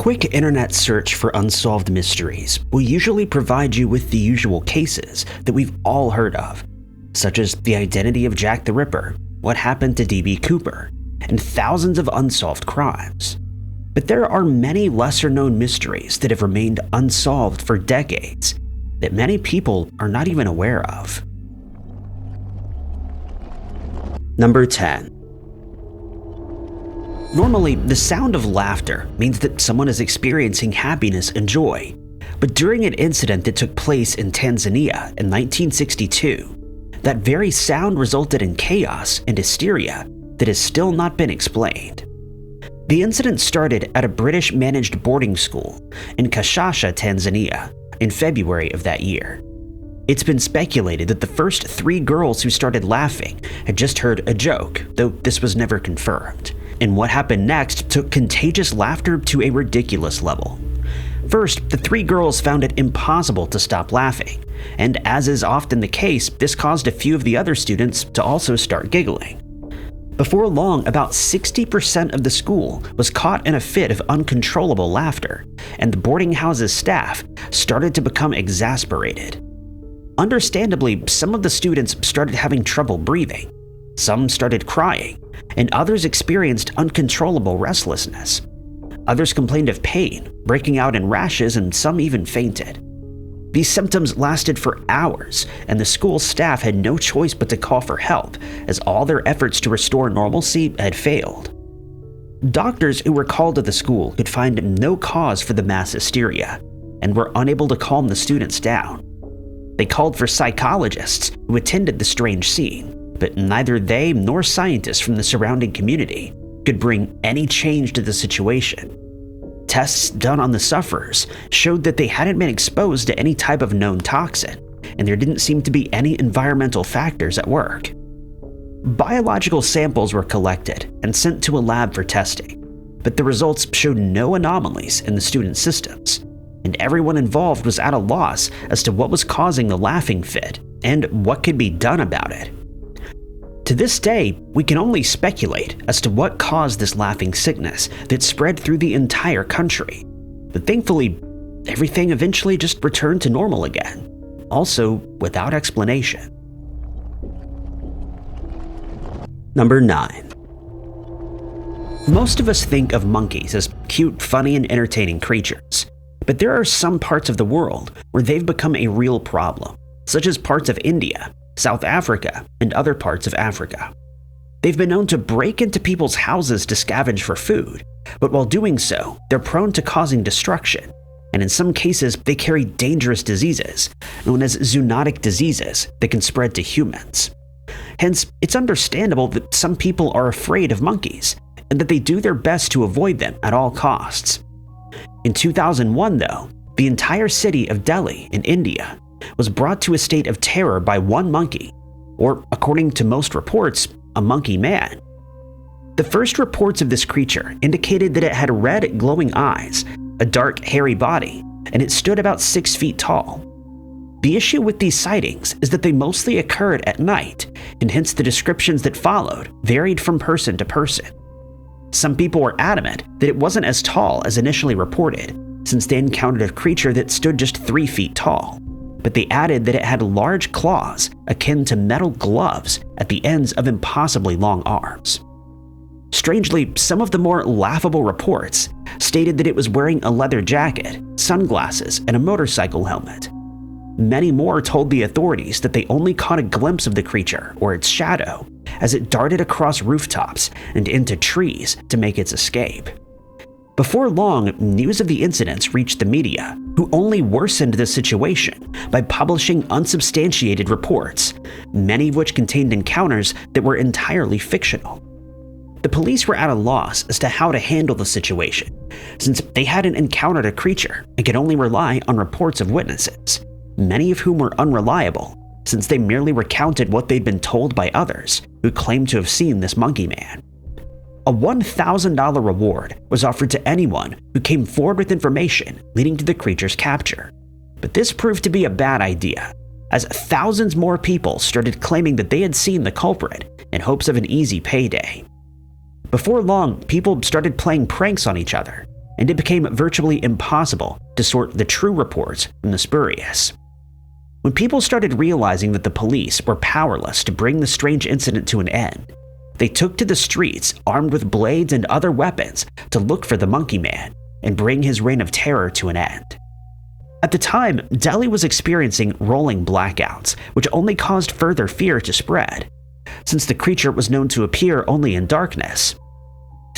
quick internet search for unsolved mysteries will usually provide you with the usual cases that we've all heard of, such as the identity of Jack the Ripper, what happened to D.B. Cooper, and thousands of unsolved crimes. But there are many lesser-known mysteries that have remained unsolved for decades that many people are not even aware of. Number 10. Normally, the sound of laughter means that someone is experiencing happiness and joy, but during an incident that took place in Tanzania in 1962, that very sound resulted in chaos and hysteria that has still not been explained. The incident started at a British-managed boarding school in Kashasha, Tanzania, in February of that year. It's been speculated that the first 3 girls who started laughing had just heard a joke, though this was never confirmed. And what happened next took contagious laughter to a ridiculous level. First, the 3 girls found it impossible to stop laughing, and as is often the case, this caused a few of the other students to also start giggling. Before long, about 60% of the school was caught in a fit of uncontrollable laughter, and the boarding house's staff started to become exasperated. Understandably, some of the students started having trouble breathing, some started crying, and others experienced uncontrollable restlessness. Others complained of pain, breaking out in rashes, and some even fainted. These symptoms lasted for hours, and the school staff had no choice but to call for help, as all their efforts to restore normalcy had failed. Doctors who were called to the school could find no cause for the mass hysteria, and were unable to calm the students down. They called for psychologists who attended the strange scene, but neither they nor scientists from the surrounding community could bring any change to the situation. Tests done on the sufferers showed that they hadn't been exposed to any type of known toxin, and there didn't seem to be any environmental factors at work. Biological samples were collected and sent to a lab for testing, but the results showed no anomalies in the students' systems, and everyone involved was at a loss as to what was causing the laughing fit and what could be done about it. To this day, we can only speculate as to what caused this laughing sickness that spread through the entire country. But thankfully, everything eventually just returned to normal again, also without explanation. Number 9. Most of us think of monkeys as cute, funny, and entertaining creatures, but there are some parts of the world where they've become a real problem, such as parts of India, South Africa, and other parts of Africa. They've been known to break into people's houses to scavenge for food, but while doing so, they're prone to causing destruction, and in some cases, they carry dangerous diseases, known as zoonotic diseases, that can spread to humans. Hence, it's understandable that some people are afraid of monkeys, and that they do their best to avoid them at all costs. In 2001, though, the entire city of Delhi in India was brought to a state of terror by one monkey, or according to most reports, a monkey man. The first reports of this creature indicated that it had red glowing eyes, a dark hairy body, and it stood about 6 feet tall. The issue with these sightings is that they mostly occurred at night, and hence the descriptions that followed varied from person to person. Some people were adamant that it wasn't as tall as initially reported, since they encountered a creature that stood just 3 feet tall. But they added that it had large claws akin to metal gloves at the ends of impossibly long arms. Strangely, some of the more laughable reports stated that it was wearing a leather jacket, sunglasses, and a motorcycle helmet. Many more told the authorities that they only caught a glimpse of the creature or its shadow as it darted across rooftops and into trees to make its escape. Before long, news of the incidents reached the media, who only worsened the situation by publishing unsubstantiated reports, many of which contained encounters that were entirely fictional. The police were at a loss as to how to handle the situation, since they hadn't encountered a creature and could only rely on reports of witnesses, many of whom were unreliable, since they merely recounted what they'd been told by others who claimed to have seen this monkey man. A $1,000 reward was offered to anyone who came forward with information leading to the creature's capture. But this proved to be a bad idea, as thousands more people started claiming that they had seen the culprit in hopes of an easy payday. Before long, people started playing pranks on each other, and it became virtually impossible to sort the true reports from the spurious. When people started realizing that the police were powerless to bring the strange incident to an end, they took to the streets armed with blades and other weapons to look for the Monkey Man and bring his reign of terror to an end. At the time, Delhi was experiencing rolling blackouts, which only caused further fear to spread, since the creature was known to appear only in darkness.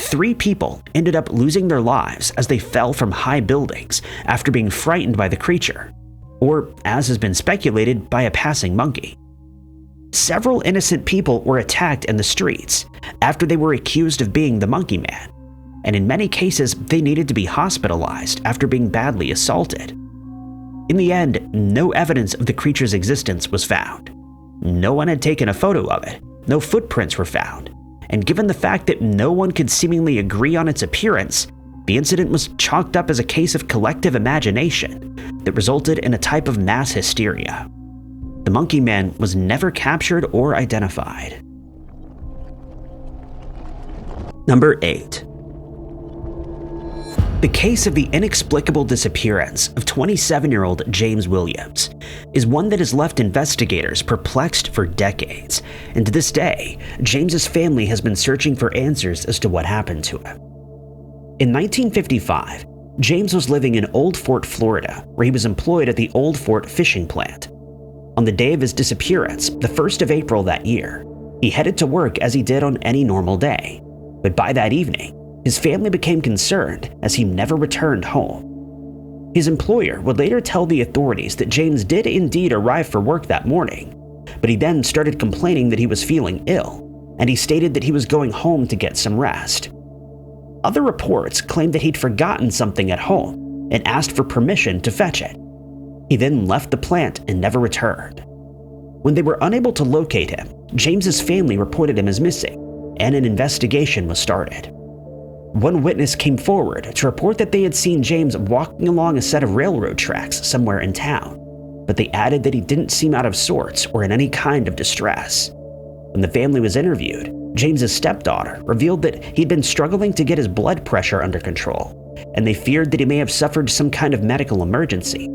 3 people ended up losing their lives as they fell from high buildings after being frightened by the creature, or, as has been speculated, by a passing monkey. Several innocent people were attacked in the streets after they were accused of being the Monkey Man, and in many cases they needed to be hospitalized after being badly assaulted. In the end, no evidence of the creature's existence was found. No one had taken a photo of it, no footprints were found, and given the fact that no one could seemingly agree on its appearance, the incident was chalked up as a case of collective imagination that resulted in a type of mass hysteria. The Monkey Man was never captured or identified. Number 8. The case of the inexplicable disappearance of 27-year-old James Williams is one that has left investigators perplexed for decades, and to this day, James's family has been searching for answers as to what happened to him. In 1955, James was living in Old Fort, Florida, where he was employed at the Old Fort fishing plant. On the day of his disappearance, the 1st of April that year, he headed to work as he did on any normal day, but by that evening, his family became concerned as he never returned home. His employer would later tell the authorities that James did indeed arrive for work that morning, but he then started complaining that he was feeling ill, and he stated that he was going home to get some rest. Other reports claimed that he'd forgotten something at home and asked for permission to fetch it. He then left the plant and never returned. When they were unable to locate him, James's family reported him as missing, and an investigation was started. One witness came forward to report that they had seen James walking along a set of railroad tracks somewhere in town, but they added that he didn't seem out of sorts or in any kind of distress. When the family was interviewed, James's stepdaughter revealed that he'd been struggling to get his blood pressure under control, and they feared that he may have suffered some kind of medical emergency,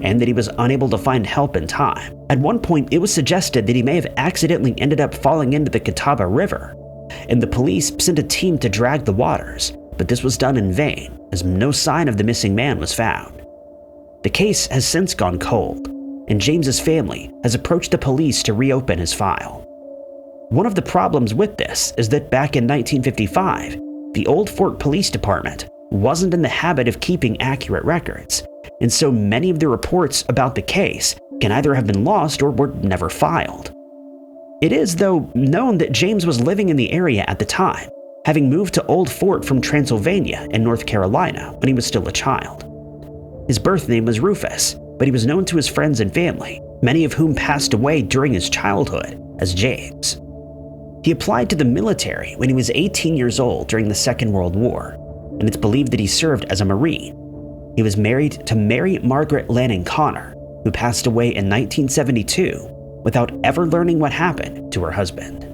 and that he was unable to find help in time. At one point, it was suggested that he may have accidentally ended up falling into the Catawba River, and the police sent a team to drag the waters, but this was done in vain, as no sign of the missing man was found. The case has since gone cold, and James's family has approached the police to reopen his file. One of the problems with this is that back in 1955, the Old Fort Police Department wasn't in the habit of keeping accurate records, and so many of the reports about the case can either have been lost or were never filed. It is, though, known that James was living in the area at the time, having moved to Old Fort from Transylvania in North Carolina when he was still a child. His birth name was Rufus, but he was known to his friends and family, many of whom passed away during his childhood, as James. He applied to the military when he was 18 years old during the Second World War, and it's believed that he served as a Marine. He was married to Mary Margaret Lanning Connor, who passed away in 1972 without ever learning what happened to her husband.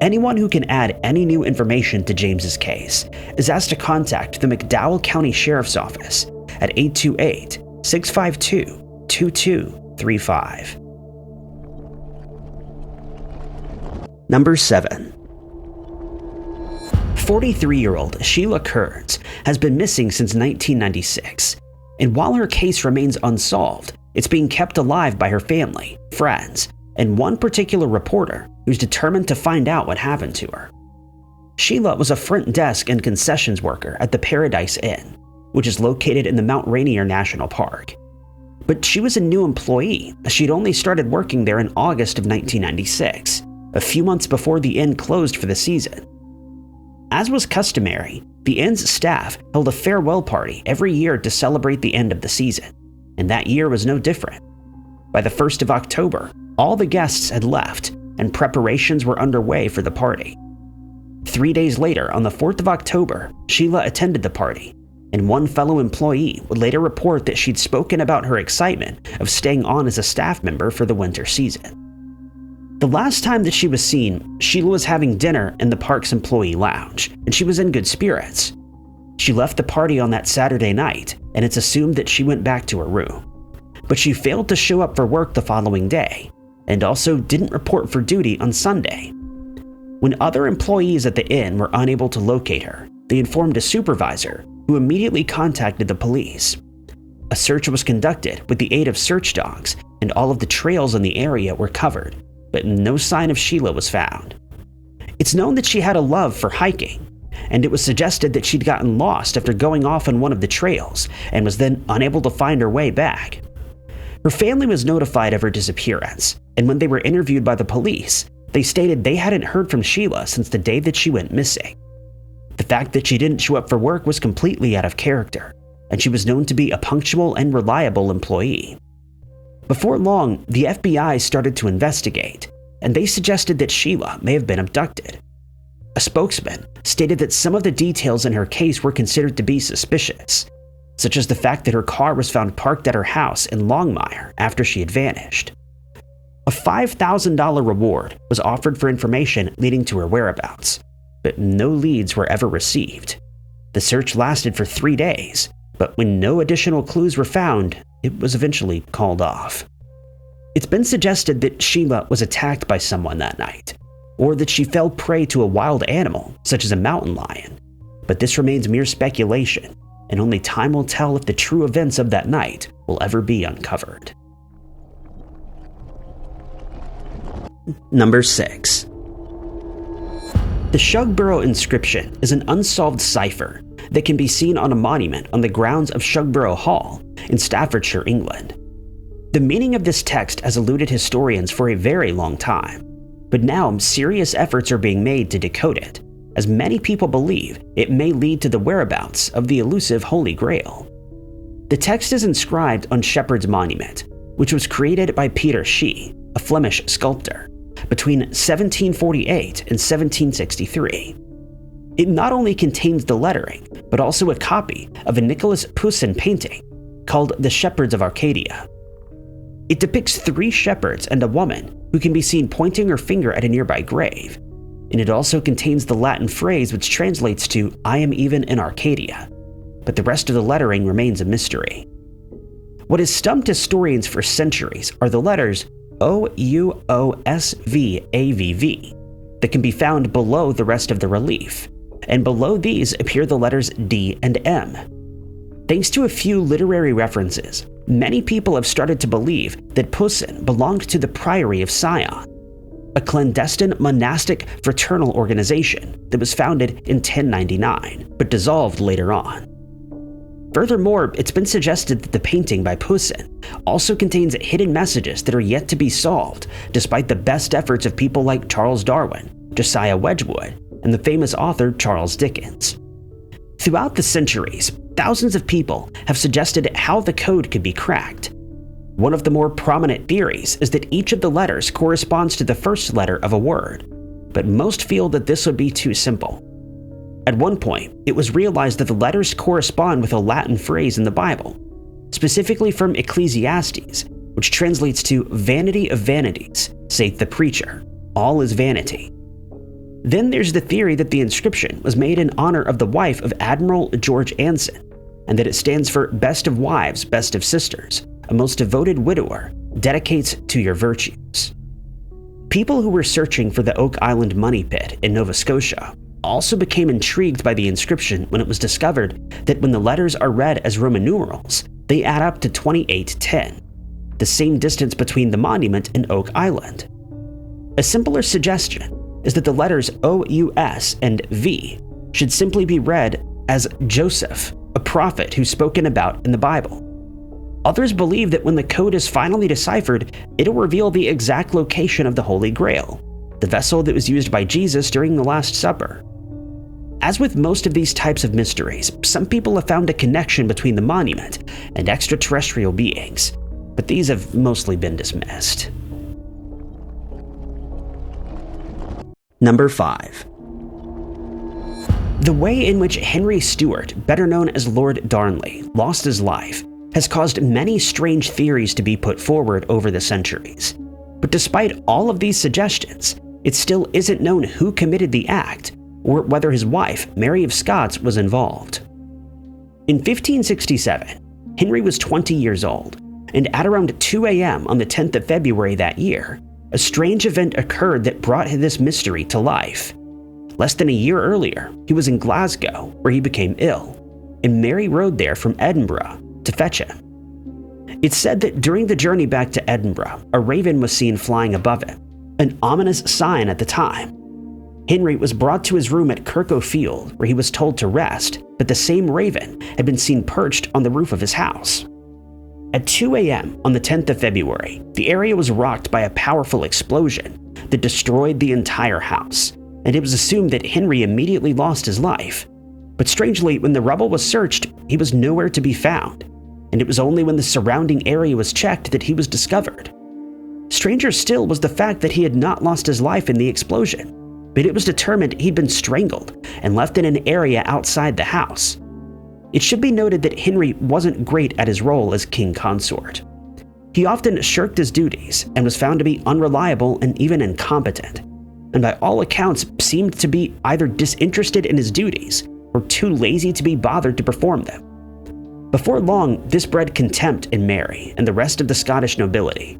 Anyone who can add any new information to James's case is asked to contact the McDowell County Sheriff's Office at 828-652-2235. Number 7. 43-year-old Sheila Kearns has been missing since 1996, and while her case remains unsolved, it's being kept alive by her family, friends, and one particular reporter who's determined to find out what happened to her. Sheila was a front desk and concessions worker at the Paradise Inn, which is located in the Mount Rainier National Park. But she was a new employee, as she'd only started working there in August of 1996, a few months before the inn closed for the season. As was customary, the inn's staff held a farewell party every year to celebrate the end of the season, and that year was no different. By the 1st of October, all the guests had left, and preparations were underway for the party. 3 days later, on the 4th of October, Sheila attended the party, and one fellow employee would later report that she'd spoken about her excitement of staying on as a staff member for the winter season. The last time that she was seen, Sheila was having dinner in the park's employee lounge, and she was in good spirits. She left the party on that Saturday night, and it's assumed that she went back to her room. But she failed to show up for work the following day, and also didn't report for duty on Sunday. When other employees at the inn were unable to locate her, they informed a supervisor, who immediately contacted the police. A search was conducted with the aid of search dogs, and all of the trails in the area were covered, but no sign of Sheila was found. It's known that she had a love for hiking, and it was suggested that she'd gotten lost after going off on one of the trails and was then unable to find her way back. Her family was notified of her disappearance, and when they were interviewed by the police, they stated they hadn't heard from Sheila since the day that she went missing. The fact that she didn't show up for work was completely out of character, and she was known to be a punctual and reliable employee. Before long, the FBI started to investigate, and they suggested that Sheila may have been abducted. A spokesman stated that some of the details in her case were considered to be suspicious, such as the fact that her car was found parked at her house in Longmire after she had vanished. A $5,000 reward was offered for information leading to her whereabouts, but no leads were ever received. The search lasted for 3 days, but when no additional clues were found, it was eventually called off. It's been suggested that Sheila was attacked by someone that night, or that she fell prey to a wild animal, such as a mountain lion, but this remains mere speculation, and only time will tell if the true events of that night will ever be uncovered. Number 6. The Shugborough inscription is an unsolved cipher that can be seen on a monument on the grounds of Shugborough Hall in Staffordshire, England. The meaning of this text has eluded historians for a very long time, but now serious efforts are being made to decode it, as many people believe it may lead to the whereabouts of the elusive Holy Grail. The text is inscribed on Shepherd's Monument, which was created by Peter Shee, a Flemish sculptor, between 1748 and 1763. It not only contains the lettering, but also a copy of a Nicholas Poussin painting called The Shepherds of Arcadia. It depicts 3 shepherds and a woman who can be seen pointing her finger at a nearby grave, and it also contains the Latin phrase which translates to "I am even in Arcadia," but the rest of the lettering remains a mystery. What has stumped historians for centuries are the letters OUOSVAVV that can be found below the rest of the relief, and below these appear the letters D and M. Thanks to a few literary references, many people have started to believe that Poussin belonged to the Priory of Sion, a clandestine monastic fraternal organization that was founded in 1099, but dissolved later on. Furthermore, it's been suggested that the painting by Poussin also contains hidden messages that are yet to be solved, despite the best efforts of people like Charles Darwin, Josiah Wedgwood, and the famous author Charles Dickens. Throughout the centuries, thousands of people have suggested how the code could be cracked. One of the more prominent theories is that each of the letters corresponds to the first letter of a word, but most feel that this would be too simple. At one point, it was realized that the letters correspond with a Latin phrase in the Bible, specifically from Ecclesiastes, which translates to "Vanity of vanities, saith the preacher, all is vanity." Then there's the theory that the inscription was made in honor of the wife of Admiral George Anson, and that it stands for "Best of wives, best of sisters, a most devoted widower, dedicates to your virtues." People who were searching for the Oak Island money pit in Nova Scotia also became intrigued by the inscription when it was discovered that when the letters are read as Roman numerals, they add up to 2810, the same distance between the monument and Oak Island. A simpler suggestion is that the letters OUS and V should simply be read as Joseph, a prophet who's spoken about in the Bible. Others believe that when the code is finally deciphered, it'll reveal the exact location of the Holy Grail, the vessel that was used by Jesus during the Last Supper. As with most of these types of mysteries, some people have found a connection between the monument and extraterrestrial beings, but these have mostly been dismissed. Number 5. The way in which Henry Stuart, better known as Lord Darnley, lost his life has caused many strange theories to be put forward over the centuries. But despite all of these suggestions, it still isn't known who committed the act or whether his wife, Mary of Scots, was involved. In 1567, Henry was 20 years old, and at around 2 a.m. on the 10th of February that year, a strange event occurred that brought this mystery to life. Less than a year earlier, he was in Glasgow, where he became ill, and Mary rode there from Edinburgh to fetch him. It's said that during the journey back to Edinburgh, a raven was seen flying above him, an ominous sign at the time. Henry was brought to his room at Kirkfield, where he was told to rest, but the same raven had been seen perched on the roof of his house. At 2 a.m. on the 10th of February, the area was rocked by a powerful explosion that destroyed the entire house, and it was assumed that Henry immediately lost his life. But strangely, when the rubble was searched, he was nowhere to be found, and it was only when the surrounding area was checked that he was discovered. Stranger still was the fact that he had not lost his life in the explosion, but it was determined he'd been strangled and left in an area outside the house. It should be noted that Henry wasn't great at his role as king consort. He often shirked his duties and was found to be unreliable and even incompetent, and by all accounts seemed to be either disinterested in his duties or too lazy to be bothered to perform them. Before long, this bred contempt in Mary and the rest of the Scottish nobility,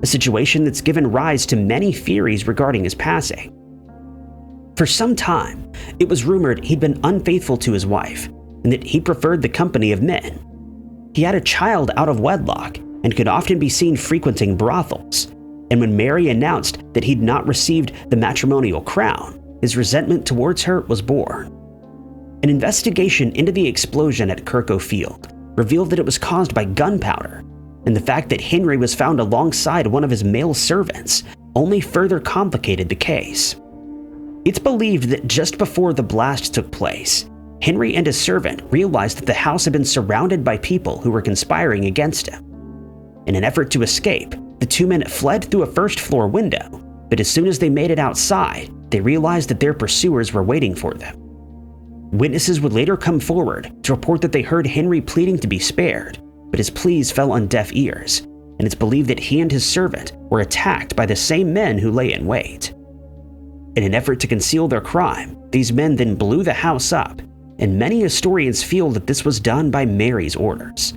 a situation that's given rise to many theories regarding his passing. For some time, it was rumored he'd been unfaithful to his wife and that he preferred the company of men. He had a child out of wedlock and could often be seen frequenting brothels, and when Mary announced that he'd not received the matrimonial crown, his resentment towards her was born. An investigation into the explosion at Kirkfield revealed that it was caused by gunpowder, and the fact that Henry was found alongside one of his male servants only further complicated the case. It's believed that just before the blast took place, Henry and his servant realized that the house had been surrounded by people who were conspiring against him. In an effort to escape, the two men fled through a first-floor window, but as soon as they made it outside, they realized that their pursuers were waiting for them. Witnesses would later come forward to report that they heard Henry pleading to be spared, but his pleas fell on deaf ears, and it's believed that he and his servant were attacked by the same men who lay in wait. In an effort to conceal their crime, these men then blew the house up, and many historians feel that this was done by Mary's orders.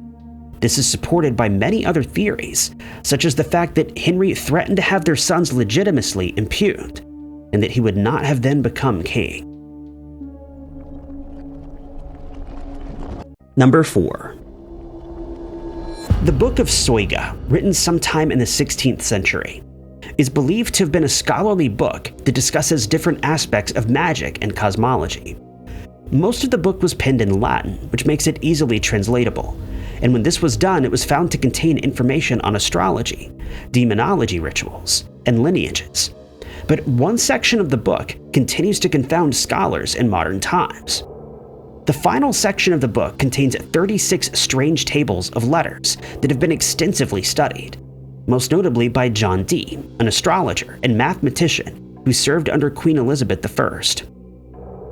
This is supported by many other theories, such as the fact that Henry threatened to have their sons legitimately impugned, and that he would not have then become king. Number 4. The Book of Soyga, written sometime in the 16th century, is believed to have been a scholarly book that discusses different aspects of magic and cosmology. Most of the book was penned in Latin, which makes it easily translatable, and when this was done, it was found to contain information on astrology, demonology rituals, and lineages. But one section of the book continues to confound scholars in modern times. The final section of the book contains 36 strange tables of letters that have been extensively studied, most notably by John Dee, an astrologer and mathematician who served under Queen Elizabeth I.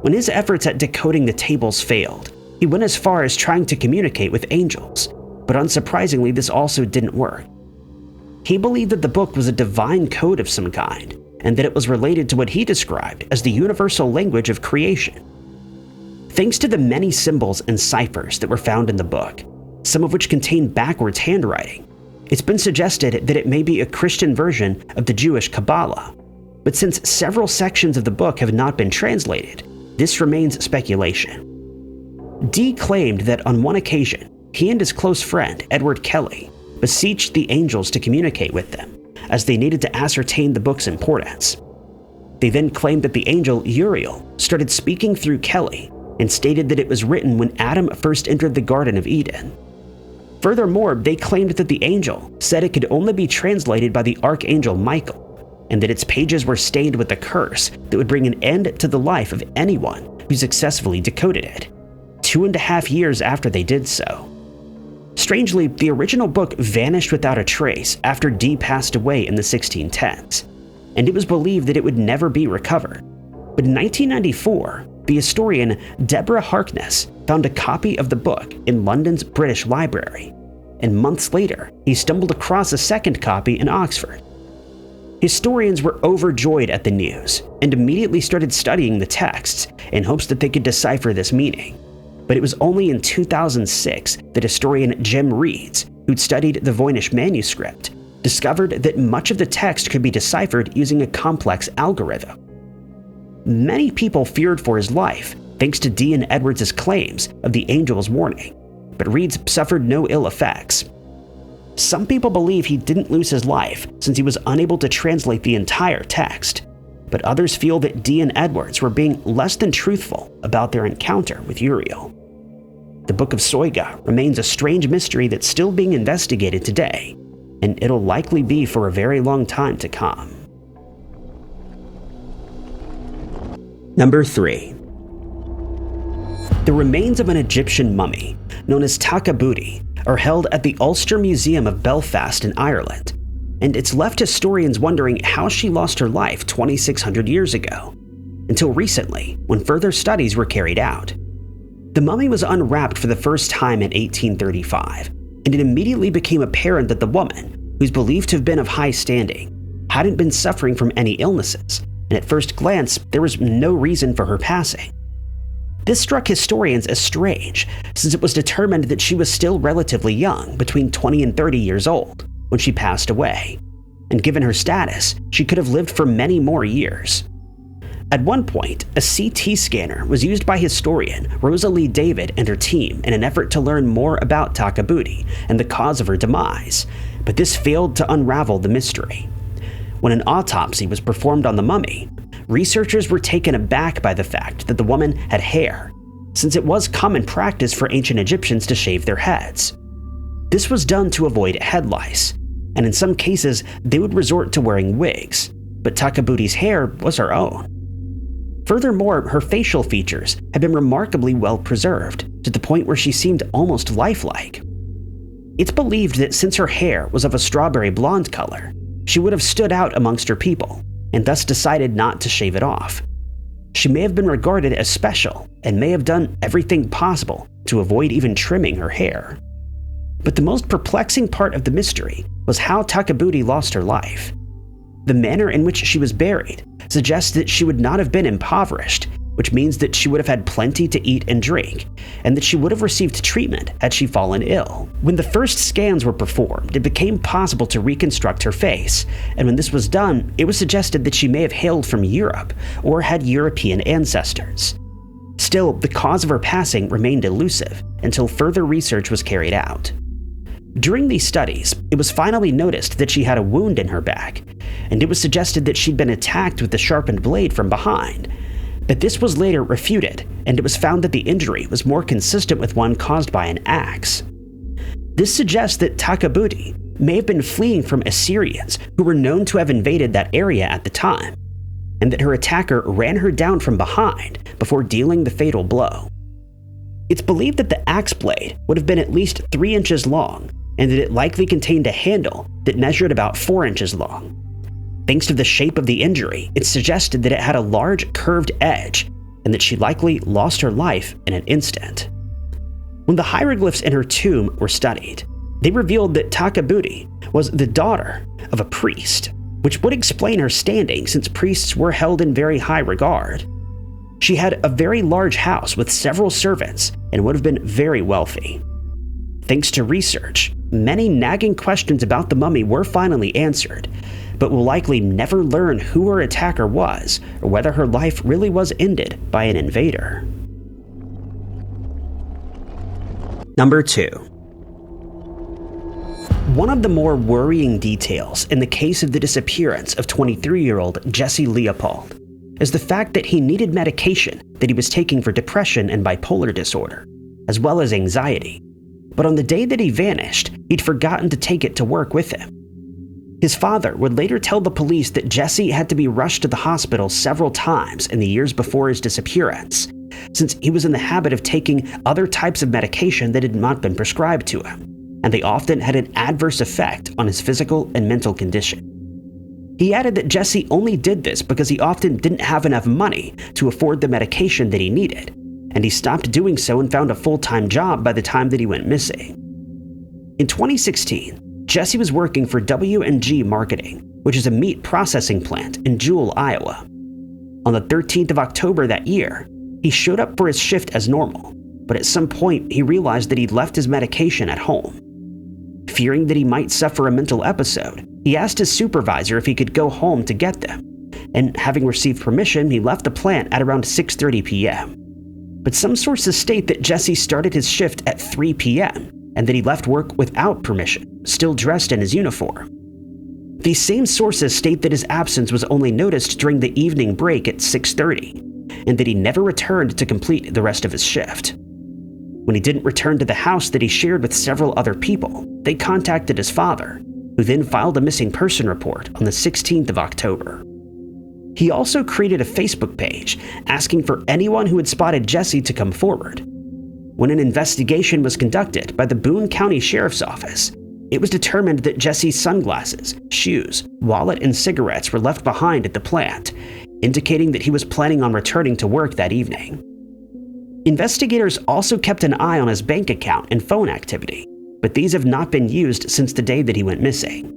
When his efforts at decoding the tables failed, he went as far as trying to communicate with angels, but unsurprisingly this also didn't work. He believed that the book was a divine code of some kind, and that it was related to what he described as the universal language of creation. Thanks to the many symbols and ciphers that were found in the book, some of which contain backwards handwriting, it's been suggested that it may be a Christian version of the Jewish Kabbalah. But since several sections of the book have not been translated, this remains speculation. Dee claimed that on one occasion, he and his close friend, Edward Kelly, beseeched the angels to communicate with them, as they needed to ascertain the book's importance. They then claimed that the angel Uriel started speaking through Kelly and stated that it was written when Adam first entered the Garden of Eden. Furthermore, they claimed that the angel said it could only be translated by the archangel Michael, and that its pages were stained with a curse that would bring an end to the life of anyone who successfully decoded it, 2.5 years after they did so. Strangely, the original book vanished without a trace after Dee passed away in the 1610s, and it was believed that it would never be recovered. But in 1994, the historian Deborah Harkness found a copy of the book in London's British Library, and months later, he stumbled across a second copy in Oxford. Historians were overjoyed at the news and immediately started studying the texts in hopes that they could decipher this meaning. but it was only in 2006 that historian Jim Reeds, who'd studied the Voynich manuscript, discovered that much of the text could be deciphered using a complex algorithm. Many people feared for his life thanks to Dean Edwards' claims of the angel's warning, but Reeds suffered no ill effects. Some people believe he didn't lose his life since he was unable to translate the entire text, but others feel that Dee and Edwards were being less than truthful about their encounter with Uriel. The Book of Soyga remains a strange mystery that's still being investigated today, and it'll likely be for a very long time to come. Number 3. The remains of an Egyptian mummy, known as Takabooti, are held at the Ulster Museum of Belfast in Ireland, and it's left historians wondering how she lost her life 2,600 years ago, until recently, when further studies were carried out. The mummy was unwrapped for the first time in 1835, and it immediately became apparent that the woman, who's believed to have been of high standing, hadn't been suffering from any illnesses, and at first glance, there was no reason for her passing. This struck historians as strange, since it was determined that she was still relatively young, between 20 and 30 years old, when she passed away, and given her status, she could have lived for many more years. At one point, a CT scanner was used by historian Rosalie David and her team in an effort to learn more about Takabooti and the cause of her demise, but this failed to unravel the mystery. When an autopsy was performed on the mummy, researchers were taken aback by the fact that the woman had hair, since it was common practice for ancient Egyptians to shave their heads. This was done to avoid head lice, and in some cases they would resort to wearing wigs, but Takabooti's hair was her own. Furthermore, her facial features had been remarkably well preserved, to the point where she seemed almost lifelike. It's believed that since her hair was of a strawberry blonde color, she would have stood out amongst her people, and thus decided not to shave it off. She may have been regarded as special, and may have done everything possible to avoid even trimming her hair. But the most perplexing part of the mystery was how Takabooti lost her life. The manner in which she was buried suggests that she would not have been impoverished, which means that she would have had plenty to eat and drink, and that she would have received treatment had she fallen ill. When the first scans were performed, it became possible to reconstruct her face, and when this was done, it was suggested that she may have hailed from Europe or had European ancestors. Still, the cause of her passing remained elusive until further research was carried out. During these studies, it was finally noticed that she had a wound in her back, and it was suggested that she'd been attacked with the sharpened blade from behind. But this was later refuted, and it was found that the injury was more consistent with one caused by an axe. This suggests that Takabooti may have been fleeing from Assyrians who were known to have invaded that area at the time, and that her attacker ran her down from behind before dealing the fatal blow. It's believed that the axe blade would have been at least 3 inches long, and that it likely contained a handle that measured about 4 inches long. Thanks to the shape of the injury, it suggested that it had a large curved edge, and that she likely lost her life in an instant. When the hieroglyphs in her tomb were studied, they revealed that Takabooti was the daughter of a priest, which would explain her standing since priests were held in very high regard. She had a very large house with several servants and would have been very wealthy. Thanks to research, many nagging questions about the mummy were finally answered, but we'll likely never learn who her attacker was or whether her life really was ended by an invader. Number 2. One of the more worrying details in the case of the disappearance of 23-year-old Jesse Leopold is the fact that he needed medication that he was taking for depression and bipolar disorder, as well as anxiety. But on the day that he vanished, he'd forgotten to take it to work with him. His father would later tell the police that Jesse had to be rushed to the hospital several times in the years before his disappearance, since he was in the habit of taking other types of medication that had not been prescribed to him, and they often had an adverse effect on his physical and mental condition. He added that Jesse only did this because he often didn't have enough money to afford the medication that he needed, and he stopped doing so and found a full-time job by the time that he went missing. In 2016, Jesse was working for W&G Marketing, which is a meat processing plant in Jewell, Iowa. On the 13th of October that year, he showed up for his shift as normal, but at some point he realized that he'd left his medication at home. Fearing that he might suffer a mental episode, he asked his supervisor if he could go home to get them, and having received permission, he left the plant at around 6:30 p.m. But some sources state that Jesse started his shift at 3 p.m. and that he left work without permission, still dressed in his uniform. These same sources state that his absence was only noticed during the evening break at 6:30, and that he never returned to complete the rest of his shift. When he didn't return to the house that he shared with several other people, they contacted his father, who then filed a missing person report on the 16th of October. He also created a Facebook page asking for anyone who had spotted Jesse to come forward. When an investigation was conducted by the Boone County Sheriff's Office, it was determined that Jesse's sunglasses, shoes, wallet, and cigarettes were left behind at the plant, indicating that he was planning on returning to work that evening. Investigators also kept an eye on his bank account and phone activity, but these have not been used since the day that he went missing.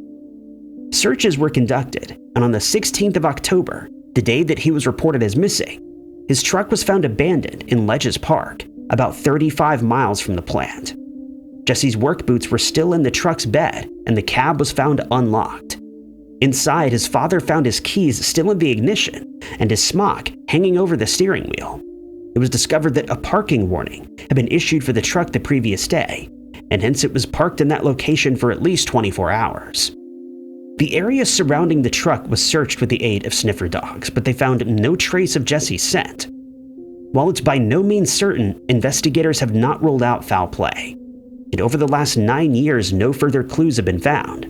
Searches were conducted, and on the 16th of October, the day that he was reported as missing, his truck was found abandoned in Ledges Park, about 35 miles from the plant. Jesse's work boots were still in the truck's bed, and the cab was found unlocked. Inside, his father found his keys still in the ignition and his smock hanging over the steering wheel. It was discovered that a parking warning had been issued for the truck the previous day, and hence it was parked in that location for at least 24 hours. The area surrounding the truck was searched with the aid of sniffer dogs, but they found no trace of Jesse's scent. While it's by no means certain, investigators have not ruled out foul play, and over the last 9 years, no further clues have been found.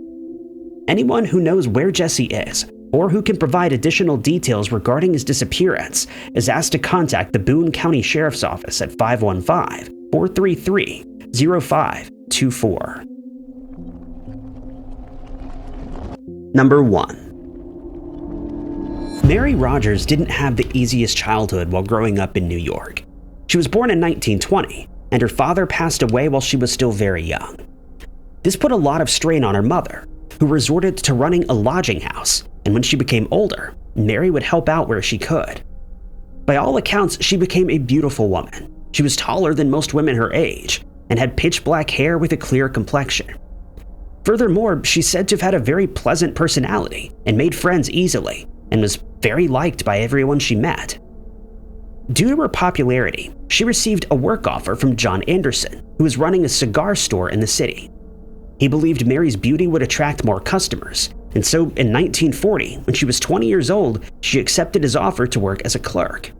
Anyone who knows where Jesse is, or who can provide additional details regarding his disappearance, is asked to contact the Boone County Sheriff's Office at 515-433-0524. Number 1. Mary Rogers didn't have the easiest childhood while growing up in New York. She was born in 1920, and her father passed away while she was still very young. This put a lot of strain on her mother, who resorted to running a lodging house, and when she became older, Mary would help out where she could. By all accounts, she became a beautiful woman. She was taller than most women her age, and had pitch black hair with a clear complexion. Furthermore, she's said to have had a very pleasant personality and made friends easily, and was very liked by everyone she met. Due to her popularity, she received a work offer from John Anderson, who was running a cigar store in the city. He believed Mary's beauty would attract more customers, and so in 1940, when she was 20 years old, she accepted his offer to work as a clerk.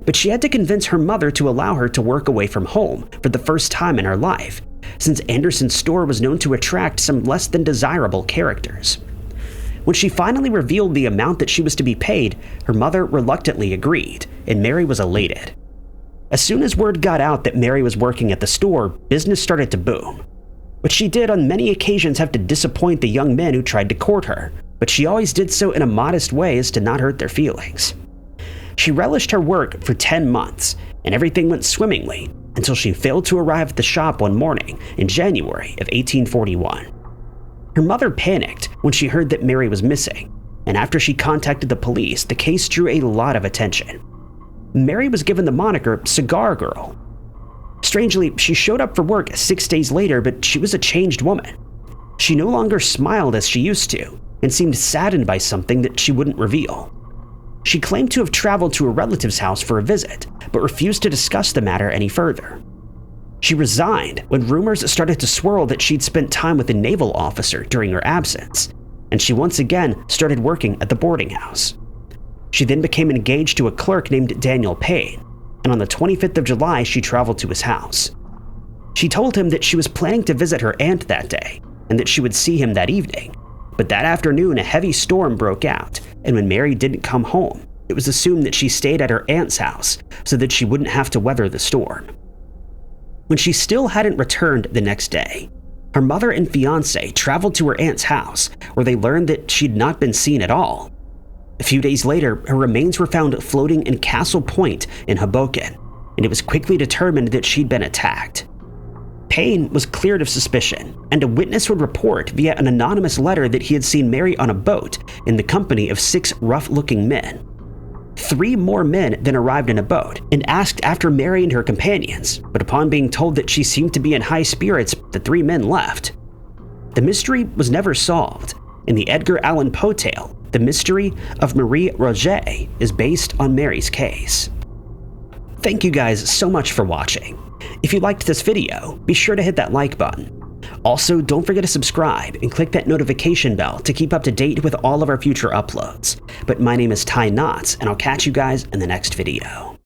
But she had to convince her mother to allow her to work away from home for the first time in her life, since Anderson's store was known to attract some less than desirable characters. When she finally revealed the amount that she was to be paid, her mother reluctantly agreed, and Mary was elated. As soon as word got out that Mary was working at the store, business started to boom. But she did on many occasions have to disappoint the young men who tried to court her, but she always did so in a modest way as to not hurt their feelings. She relished her work for 10 months, and everything went swimmingly until she failed to arrive at the shop one morning in January of 1841. Her mother panicked when she heard that Mary was missing, and after she contacted the police, the case drew a lot of attention. Mary was given the moniker Cigar Girl. Strangely, she showed up for work 6 days later, but she was a changed woman. She no longer smiled as she used to, and seemed saddened by something that she wouldn't reveal. She claimed to have traveled to a relative's house for a visit, but refused to discuss the matter any further. She resigned when rumors started to swirl that she'd spent time with a naval officer during her absence, and she once again started working at the boarding house. She then became engaged to a clerk named Daniel Payne, and on the 25th of July, she traveled to his house. She told him that she was planning to visit her aunt that day, and that she would see him that evening. But that afternoon, a heavy storm broke out, and when Mary didn't come home, it was assumed that she stayed at her aunt's house so that she wouldn't have to weather the storm. When she still hadn't returned the next day, her mother and fiancé traveled to her aunt's house, where they learned that she'd not been seen at all. A few days later, her remains were found floating in Castle Point in Hoboken, and it was quickly determined that she'd been attacked. Payne was cleared of suspicion, and a witness would report via an anonymous letter that he had seen Mary on a boat in the company of 6 rough-looking men. 3 more men then arrived in a boat and asked after Mary and her companions, but upon being told that she seemed to be in high spirits, the 3 men left. The mystery was never solved. In the Edgar Allan Poe tale, The Mystery of Marie Roget is based on Mary's case. Thank you guys so much for watching. If you liked this video, be sure to hit that like button. Also, don't forget to subscribe and click that notification bell to keep up to date with all of our future uploads. But my name is Ty Knotts, and I'll catch you guys in the next video.